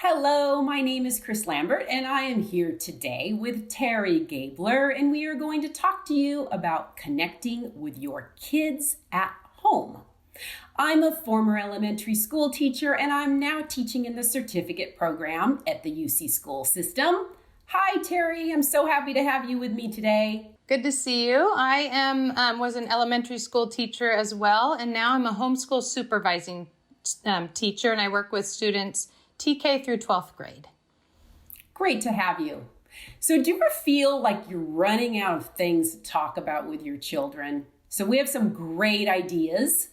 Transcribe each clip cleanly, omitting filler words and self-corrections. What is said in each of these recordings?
Hello, my name is Kris Lambert, and I am here today with Teri Gabler, and we are going to talk to you about connecting with your kids at home. I'm a former elementary school teacher, and I'm now teaching in the certificate program at the UC school system. Hi, Teri. I'm so happy to have you with me today. Good to see you. I was an elementary school teacher as well, and now I'm a homeschool supervising teacher, and I work with students TK through 12th grade. Great to have you. So do you ever feel like you're running out of things to talk about with your children? So we have some great ideas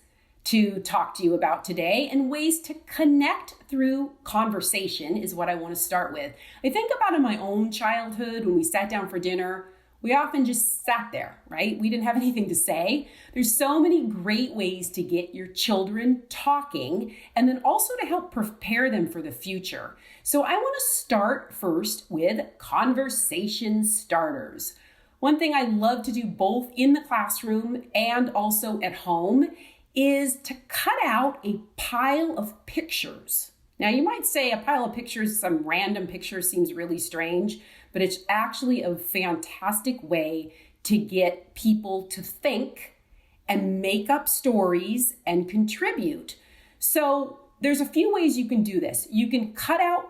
to talk to you about today, and ways to connect through conversation is what I want to start with. I think about in my own childhood when we sat down for dinner, we often just sat there, right? We didn't have anything to say. There's so many great ways to get your children talking and then also to help prepare them for the future. So I want to start first with conversation starters. One thing I love to do both in the classroom and also at home is to cut out a pile of pictures. Now you might say a pile of pictures, some random picture seems really strange, but it's actually a fantastic way to get people to think and make up stories and contribute. So there's a few ways you can do this. You can cut out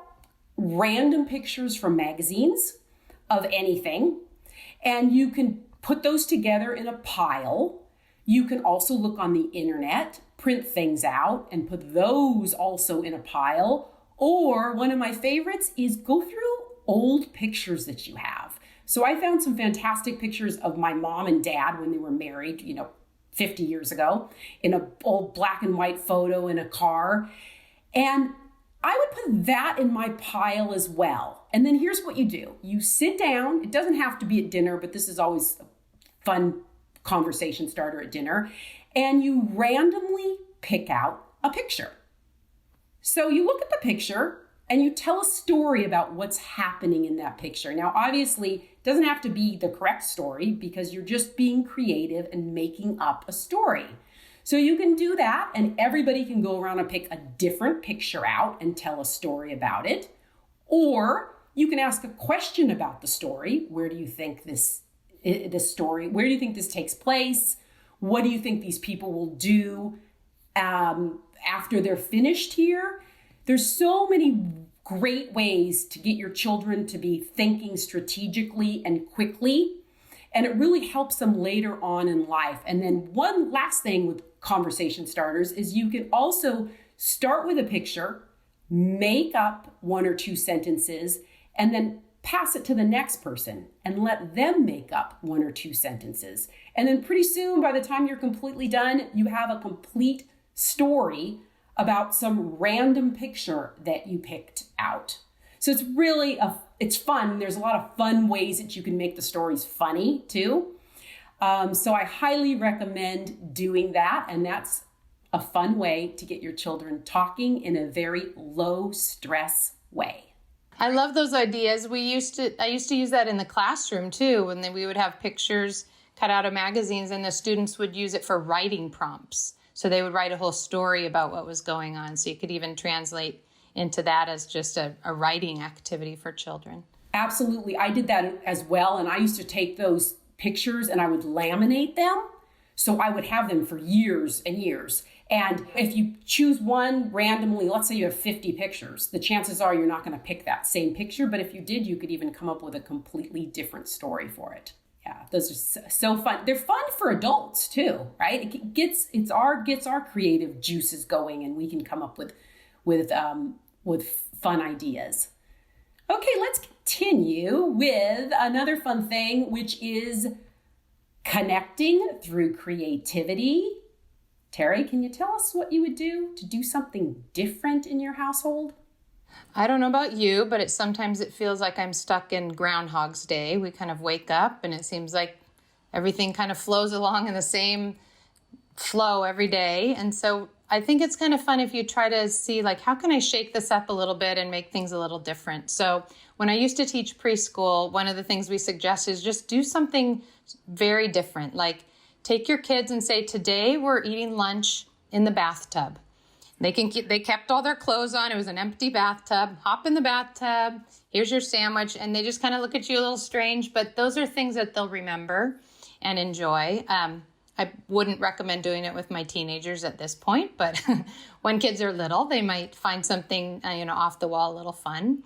random pictures from magazines of anything, and you can put those together in a pile. You can also look on the internet, print things out, and put those also in a pile. Or one of my favorites is go through old pictures that you have. So I found some fantastic pictures of my mom and dad when they were married, 50 years ago, in an old black and white photo in a car. And I would put that in my pile as well. And then here's what you do. You sit down. It doesn't have to be at dinner, but this is always a fun conversation starter at dinner. And you randomly pick out a picture. So you look at the picture and you tell a story about what's happening in that picture. Now, obviously, it doesn't have to be the correct story because you're just being creative and making up a story. So you can do that, and everybody can go around and pick a different picture out and tell a story about it. Or you can ask a question about the story. Where do you think this takes place? What do you think these people will do after they're finished here? There's so many great ways to get your children to be thinking strategically and quickly, and it really helps them later on in life. And then one last thing with conversation starters is you can also start with a picture, make up one or two sentences, and then pass it to the next person and let them make up one or two sentences. And then pretty soon, by the time you're completely done, you have a complete story about some random picture that you picked out. So it's really, it's fun. There's a lot of fun ways that you can make the stories funny too. So I highly recommend doing that. And that's a fun way to get your children talking in a very low stress way. I love those ideas. I used to use that in the classroom too, and then we would have pictures cut out of magazines and the students would use it for writing prompts. So they would write a whole story about what was going on. So you could even translate into that as just a writing activity for children. Absolutely. I did that as well. And I used to take those pictures and I would laminate them. So I would have them for years and years. And if you choose one randomly, let's say you have 50 pictures, the chances are you're not going to pick that same picture. But if you did, you could even come up with a completely different story for it. Yeah, those are so fun. They're fun for adults too, right? It gets our creative juices going, and we can come up with fun ideas. Okay, let's continue with another fun thing, which is connecting through creativity. Teri, can you tell us what you would do to do something different in your household? I don't know about you, but sometimes it feels like I'm stuck in Groundhog's Day. We kind of wake up and it seems like everything kind of flows along in the same flow every day. And so I think it's kind of fun if you try to see, like, how can I shake this up a little bit and make things a little different? So when I used to teach preschool, one of the things we suggest is just do something very different. Like take your kids and say, today we're eating lunch in the bathtub. They kept all their clothes on. It was an empty bathtub. Hop in the bathtub. Here's your sandwich. And they just kind of look at you a little strange, but those are things that they'll remember and enjoy. I wouldn't recommend doing it with my teenagers at this point, but when kids are little, they might find something, off the wall, a little fun.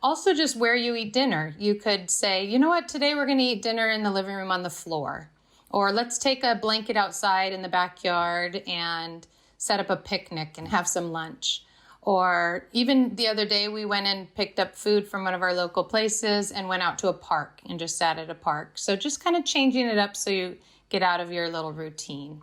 Also, just where you eat dinner. You could say, you know what, today we're going to eat dinner in the living room on the floor. Or let's take a blanket outside in the backyard and set up a picnic and have some lunch. Or even the other day, we went and picked up food from one of our local places and went out to a park and just sat at a park. So just kind of changing it up so you get out of your little routine.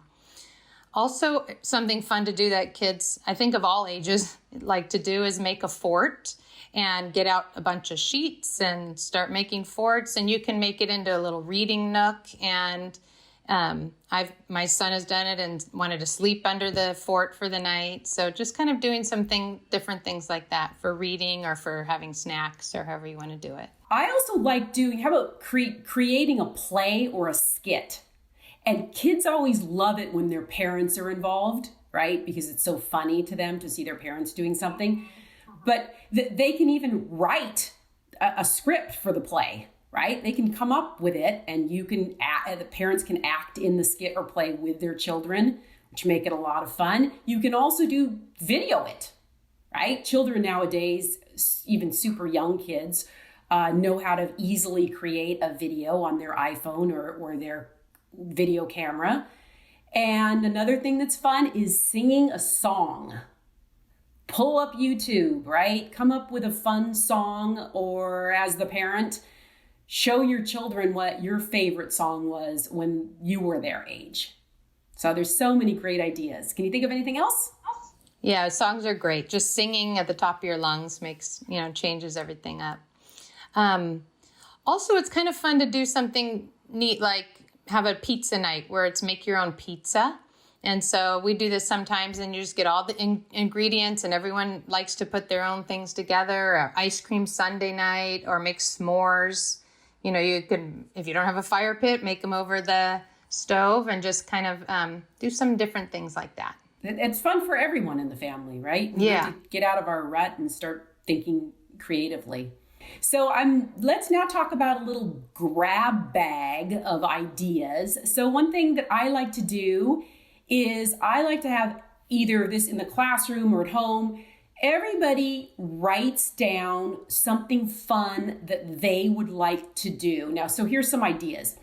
Also, something fun to do that kids, I think of all ages, like to do is make a fort and get out a bunch of sheets and start making forts. And you can make it into a little reading nook. And my son has done it and wanted to sleep under the fort for the night. So just kind of doing different things like that for reading or for having snacks or however you want to do it. I also like how about creating a play or a skit? And kids always love it when their parents are involved, right? Because it's so funny to them to see their parents doing something. But they can even write a script for the play, right? They can come up with it, and the parents can act in the skit or play with their children, which make it a lot of fun. You can also video it, right? Children nowadays, even super young kids, know how to easily create a video on their iPhone or their video camera. And another thing that's fun is singing a song. Pull up YouTube, right? Come up with a fun song, or as the parent, show your children what your favorite song was when you were their age. So there's so many great ideas. Can you think of anything else? Yeah, songs are great. Just singing at the top of your lungs changes everything up. Also, it's kind of fun to do something neat, like have a pizza night where it's make your own pizza. And so we do this sometimes, and you just get all the ingredients, and everyone likes to put their own things together, or ice cream sundae night, or make s'mores. You could, if you don't have a fire pit, make them over the stove and just kind of do some different things like that. It's fun for everyone in the family, right? We Yeah. have to get out of our rut and start thinking creatively. So let's now talk about a little grab bag of ideas. So one thing that I like to do is I like to have either this in the classroom or at home. Everybody writes down something fun that they would like to do. Now, so here's some ideas.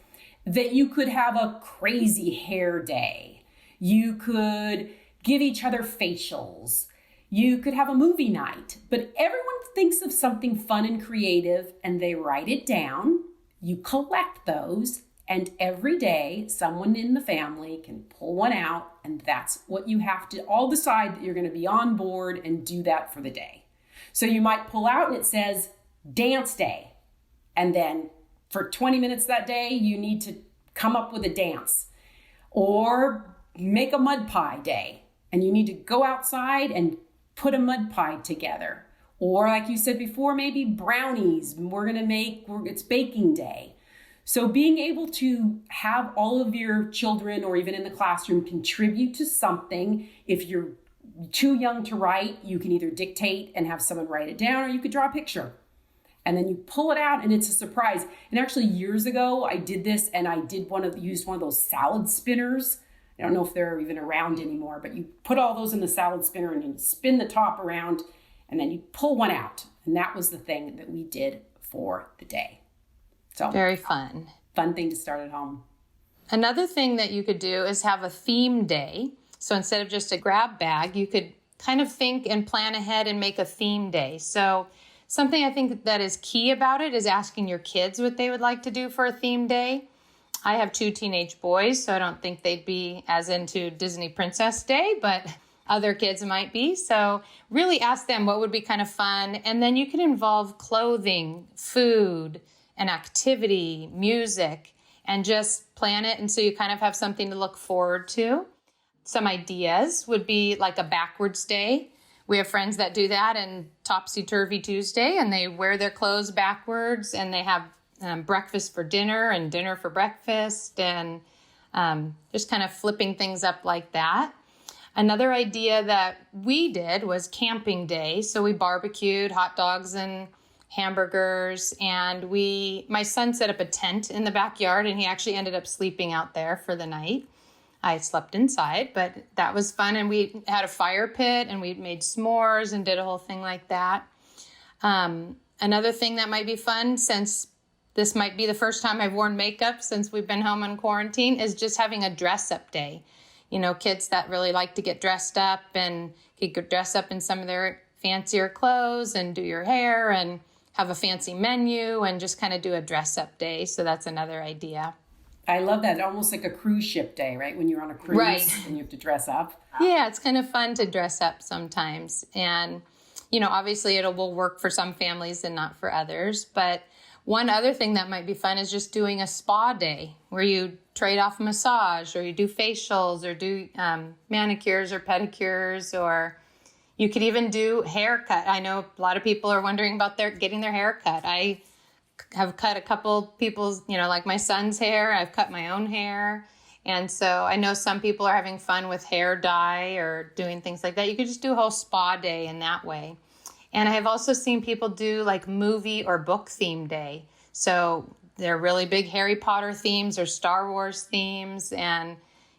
That you could have a crazy hair day. You could give each other facials. You could have a movie night. But everyone thinks of something fun and creative, and they write it down. You collect those, and every day someone in the family can pull one out, and that's what you have to all decide that you're going to be on board and do that for the day. So you might pull out and it says dance day. And then for 20 minutes that day, you need to come up with a dance. Or make a mud pie day, and you need to go outside and put a mud pie together. Or like you said before, maybe brownies. It's baking day. So being able to have all of your children, or even in the classroom, contribute to something. If you're too young to write, you can either dictate and have someone write it down, or you could draw a picture. And then you pull it out and it's a surprise. And actually years ago, I did this, and I used one of those salad spinners. I don't know if they're even around anymore, but you put all those in the salad spinner and you spin the top around, and then you pull one out. And that was the thing that we did for the day. So very fun. Fun thing to start at home. Another thing that you could do is have a theme day. So instead of just a grab bag, you could kind of think and plan ahead and make a theme day. So something I think that is key about it is asking your kids what they would like to do for a theme day. I have 2 teenage boys, so I don't think they'd be as into Disney Princess Day, but other kids might be. So really ask them what would be kind of fun. And then you can involve clothing, food, an activity, music, and just plan it. And so you kind of have something to look forward to. Some ideas would be like a backwards day. We have friends that do that, and Topsy-Turvy Tuesday, and they wear their clothes backwards, and they have breakfast for dinner and dinner for breakfast, and just kind of flipping things up like that. Another idea that we did was camping day. So we barbecued hot dogs and hamburgers, and my son set up a tent in the backyard, and he actually ended up sleeping out there for the night. I slept inside, but that was fun. And we had a fire pit, and we made s'mores and did a whole thing like that. Another thing that might be fun, since this might be the first time I've worn makeup since we've been home in quarantine, is just having a dress up day. You know, kids that really like to get dressed up, and you could dress up in some of their fancier clothes and do your hair and have a fancy menu and just kind of do a dress up day. So that's another idea. I love that. Almost like a cruise ship day, right? When you're on a cruise, right, and you have to dress up. Yeah, it's kind of fun to dress up sometimes. And, you know, obviously will work for some families and not for others. But one other thing that might be fun is just doing a spa day where you trade off a massage, or you do facials, or do manicures or pedicures, or you could even do haircut. I know a lot of people are wondering about getting their hair cut. I have cut a couple people's, you know, like my son's hair. I've cut my own hair. And so I know some people are having fun with hair dye or doing things like that. You could just do a whole spa day in that way. And I have also seen people do like movie or book theme day. So they're really big Harry Potter themes or Star Wars themes, and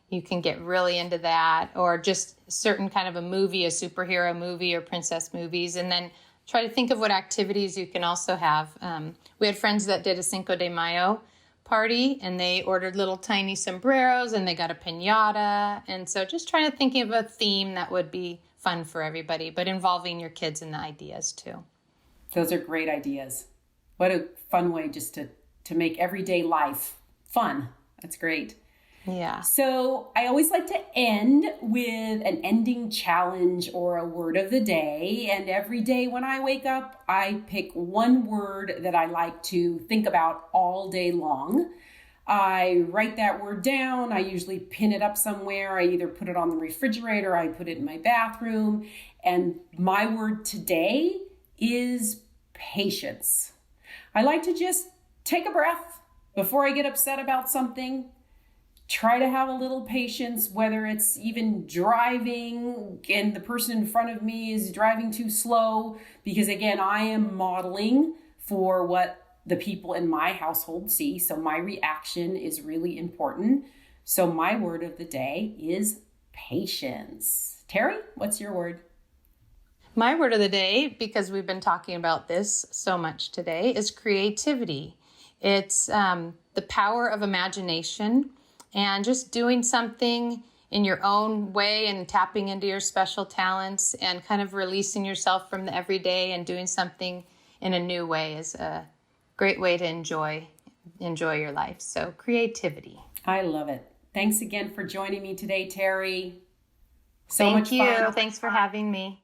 you can get really into that, or just certain kind of a movie, a superhero movie or princess movies. And then try to think of what activities you can also have. We had friends that did a Cinco de Mayo party, and they ordered little tiny sombreros, and they got a piñata. And so just trying to think of a theme that would be fun for everybody, but involving your kids in the ideas too. Those are great ideas. What a fun way just to make everyday life fun. That's great. Yeah. So I always like to end with an ending challenge or a word of the day. And every day when I wake up, I pick one word that I like to think about all day long. I write that word down. I usually pin it up somewhere. I either put it on the refrigerator, I put it in my bathroom. And my word today is patience. I like to just take a breath before I get upset about something. Try to have a little patience, whether it's even driving and the person in front of me is driving too slow, because again, I am modeling for what the people in my household see. So my reaction is really important. So my word of the day is patience. Teri, what's your word? My word of the day, because we've been talking about this so much today, is creativity. It's the power of imagination and just doing something in your own way and tapping into your special talents and kind of releasing yourself from the everyday and doing something in a new way is a great way to enjoy your life. So creativity. I love it. Thanks again for joining me today, Teri. So Thank much you. fun. Thanks for having me.